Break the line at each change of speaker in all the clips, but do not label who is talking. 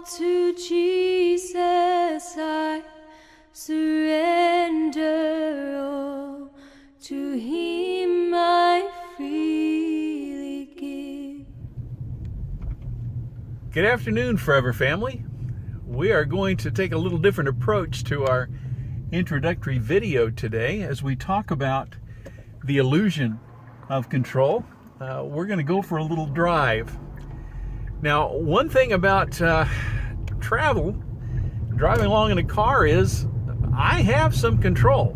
to Jesus I surrender all, to Him I freely give.
Good afternoon, Forever Family. We are going to take a little different approach to our introductory video today as we talk about the illusion of control. We're going to go for a little drive. Now, one thing about travel, driving along in a car, is I have some control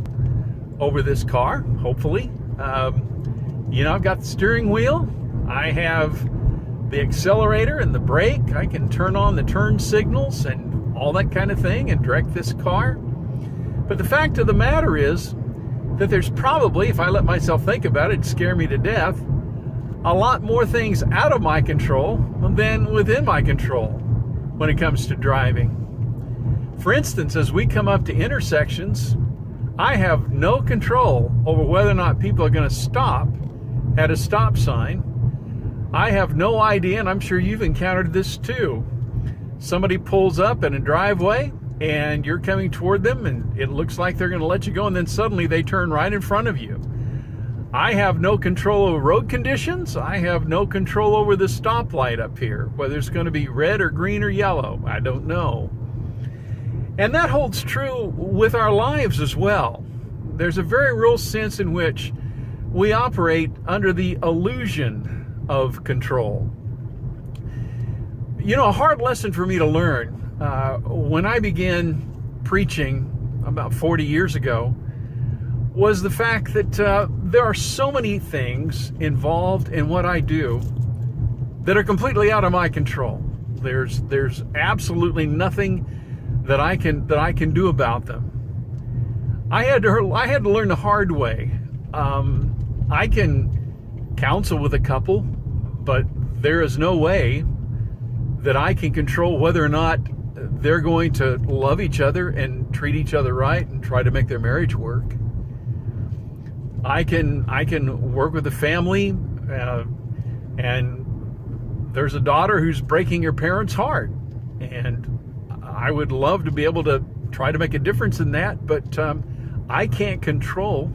over this car, hopefully. I've got the steering wheel, I have the accelerator and the brake, I can turn on the turn signals and all that kind of thing and direct this car. But the fact of the matter is that there's probably, if I let myself think about it, it'd scare me to death, a lot more things out of my control than within my control when it comes to driving. For instance, as we come up to intersections, I have no control over whether or not people are going to stop at a stop sign. I have no idea, and I'm sure you've encountered this too. Somebody pulls up in a driveway and you're coming toward them and it looks like they're going to let you go, and then suddenly they turn right in front of you. I have no control over road conditions. I have no control over the stoplight up here, whether it's going to be red or green or yellow. I don't know. And that holds true with our lives as well. There's a very real sense in which we operate under the illusion of control. A hard lesson for me to learn when I began preaching about 40 years ago was the fact that there are so many things involved in what I do that are completely out of my control. There's absolutely nothing that I can do about them. I had to learn the hard way. I can counsel with a couple, but there is no way that I can control whether or not they're going to love each other and treat each other right and try to make their marriage work. I can work with a family, and there's a daughter who's breaking her parents' heart, and I would love to be able to try to make a difference in that, but I can't control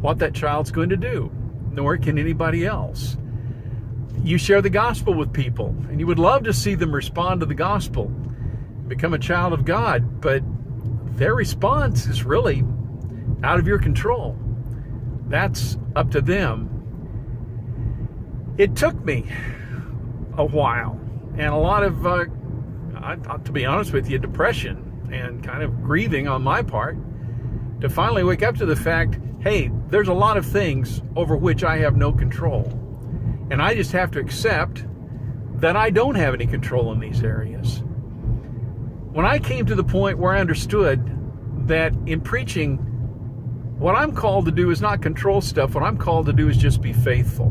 what that child's going to do, nor can anybody else. You share the gospel with people, and you would love to see them respond to the gospel, become a child of God, but their response is really out of your control. That's up to them. It took me a while and a lot of, to be honest with you, depression and kind of grieving on my part to finally wake up to the fact, hey, there's a lot of things over which I have no control. And I just have to accept that I don't have any control in these areas. When I came to the point where I understood that in preaching, what I'm called to do is not control stuff. What I'm called to do is just be faithful.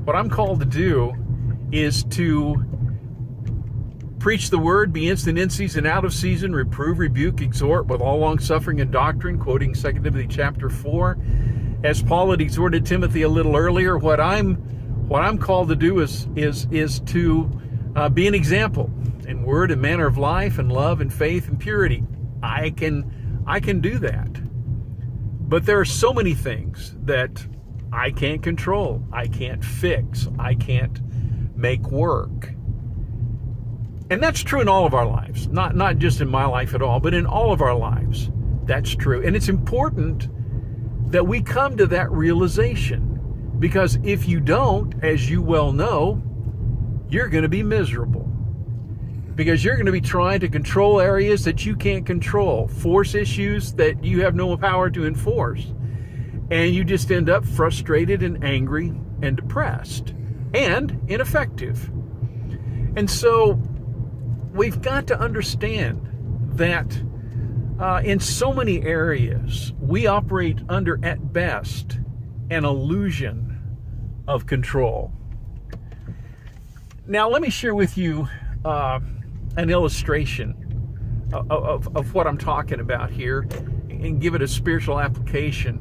What I'm called to do is to preach the word, be instant in season, out of season, reprove, rebuke, exhort with all long suffering and doctrine, quoting 2 Timothy chapter 4. As Paul had exhorted Timothy a little earlier, what I'm called to do is to be an example in word and manner of life and love and faith and purity. I can do that. But there are so many things that I can't control, I can't fix, I can't make work. And that's true in all of our lives, not just in my life at all, but in all of our lives. That's true. And it's important that we come to that realization, because if you don't, as you well know, you're going to be miserable. Because you're going to be trying to control areas that you can't control, force issues that you have no power to enforce. And you just end up frustrated and angry and depressed and ineffective. And so we've got to understand that in so many areas, we operate under, at best, an illusion of control. Now, let me share with you an illustration of what I'm talking about here and give it a spiritual application.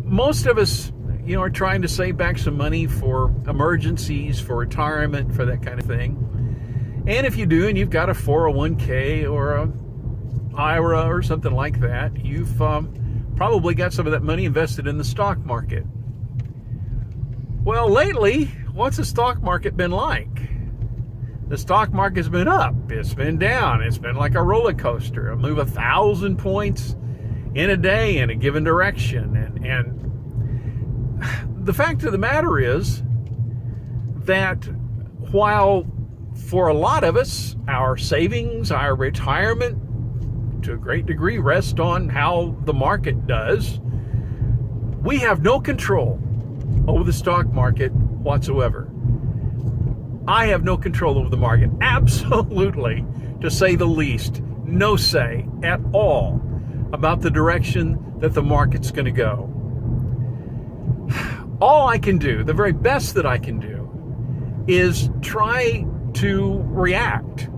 Most of us, are trying to save back some money for emergencies, for retirement, for that kind of thing. And if you do, and you've got a 401k or a IRA or something like that, you've probably got some of that money invested in the stock market. Well, lately, what's the stock market been like? The stock market's been up, it's been down, it's been like a roller coaster. It'll move 1,000 points in a day in a given direction. And the fact of the matter is that while for a lot of us, our savings, our retirement, to a great degree, rest on how the market does, we have no control over the stock market whatsoever. I have no control over the market. Absolutely, to say the least, no say at all about the direction that the market's going to go. All I can do, the very best that I can do, is try to react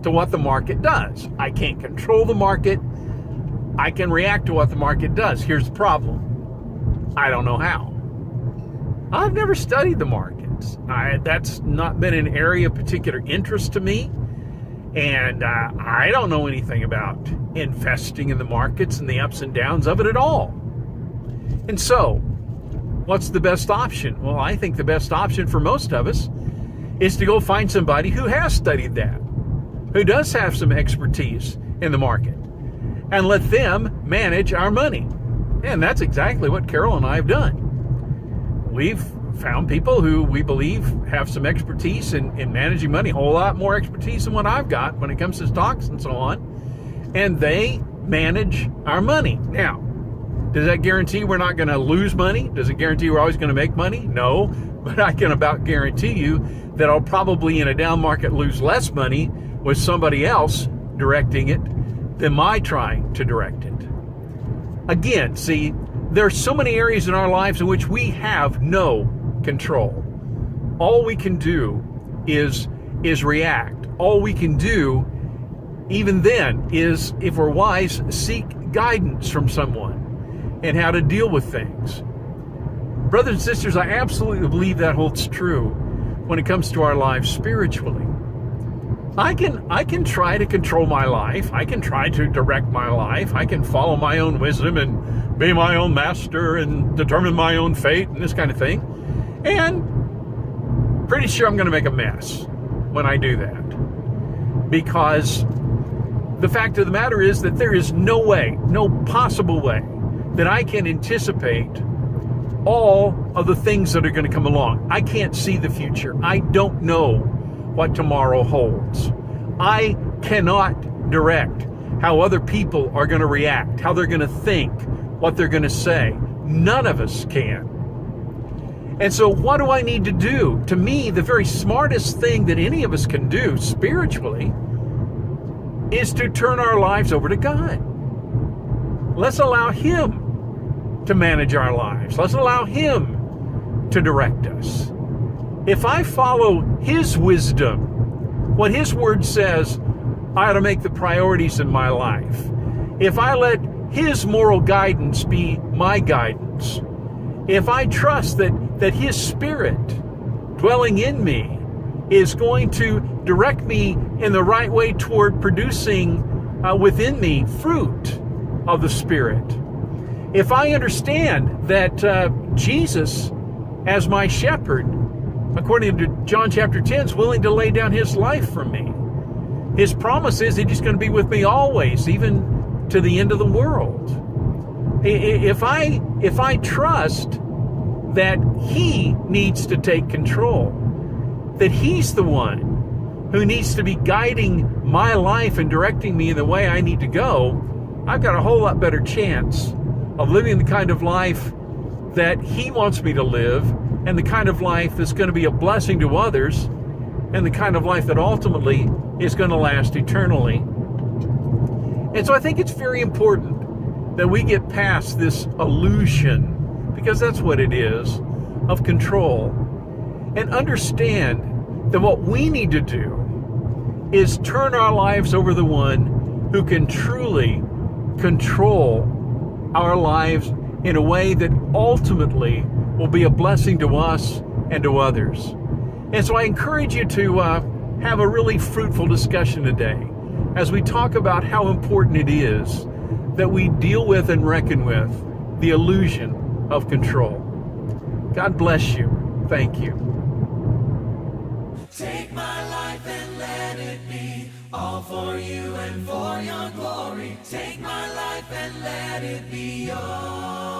to what the market does. I can't control the market. I can react to what the market does. Here's the problem. I don't know how. I've never studied the markets. That's not been an area of particular interest to me. And I don't know anything about investing in the markets and the ups and downs of it at all. And so, what's the best option? Well, I think the best option for most of us is to go find somebody who has studied that, who does have some expertise in the market, and let them manage our money. And that's exactly what Carol and I have done. We've found people who we believe have some expertise in managing money, a whole lot more expertise than what I've got when it comes to stocks and so on, and they manage our money. Now, does that guarantee we're not going to lose money? Does it guarantee we're always going to make money? No, but I can about guarantee you that I'll probably in a down market lose less money with somebody else directing it than my trying to direct it. Again, see, there are so many areas in our lives in which we have no control. All we can do is react. All we can do, even then, is, if we're wise, seek guidance from someone and how to deal with things. Brothers and sisters, I absolutely believe that holds true when it comes to our lives spiritually. I can try to control my life. I can try to direct my life. I can follow my own wisdom and be my own master and determine my own fate and this kind of thing. And pretty sure I'm going to make a mess when I do that. Because the fact of the matter is that there is no way, no possible way, that I can anticipate all of the things that are going to come along. I can't see the future. I don't know what tomorrow holds. I cannot direct how other people are going to react, how they're going to think, what they're going to say. None of us can. And so what do I need to do? To me, the very smartest thing that any of us can do spiritually is to turn our lives over to God. Let's allow Him to manage our lives. Let's allow Him to direct us. If I follow His wisdom, what His Word says, I ought to make the priorities in my life. If I let His moral guidance be my guidance, if I trust that His Spirit dwelling in me is going to direct me in the right way toward producing within me fruit of the Spirit, if I understand that Jesus, as my shepherd, according to John chapter 10, is willing to lay down His life for me. His promise is that He's going to be with me always, even to the end of the world. If I trust that He needs to take control, that He's the one who needs to be guiding my life and directing me in the way I need to go, I've got a whole lot better chance of living the kind of life that He wants me to live, and the kind of life that's going to be a blessing to others, and the kind of life that ultimately is going to last eternally. And so I think it's very important that we get past this illusion, because that's what it is, of control, and understand that what we need to do is turn our lives over to the one who can truly control our lives in a way that ultimately will be a blessing to us and to others. And so I encourage you to have a really fruitful discussion today as we talk about how important it is that we deal with and reckon with the illusion of control. God bless you. Thank you.
Take my life and let it be all for you and for your glory. Take my life and let it be yours.